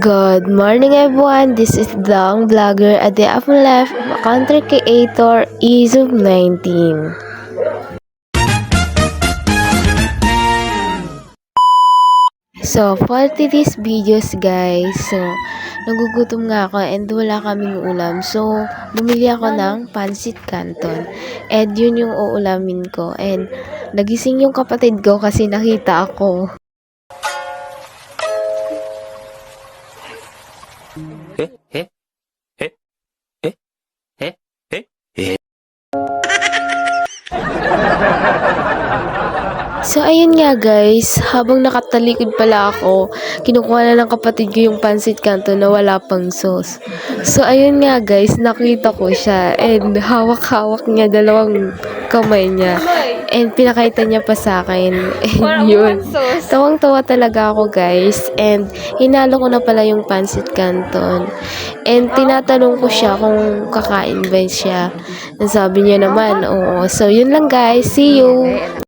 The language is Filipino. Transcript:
Good morning everyone, this is Dong Vlogger, a day of my life, a content creator, is of 19. So, for today's videos guys, nagugutom nga ako and wala kaming ulam. So, bumili ako ng pancit canton. And yun yung uulamin ko. And nagising yung kapatid ko kasi nakita ako. So, ayun nga guys, habang nakatalikod pala ako, kinukuha na ng kapatid ko yung pancit canton na wala pang sauce. So, ayun nga guys, nakita ko siya and hawak-hawak niya dalawang kamay niya. And pinakita niya pa sa akin. And yun, tawang-tawa talaga ako guys. And hinalo ko na pala yung pancit canton. And tinatanong ko siya kung kakain ba siya. Sabi niya naman, oo. So, yun lang guys. See you!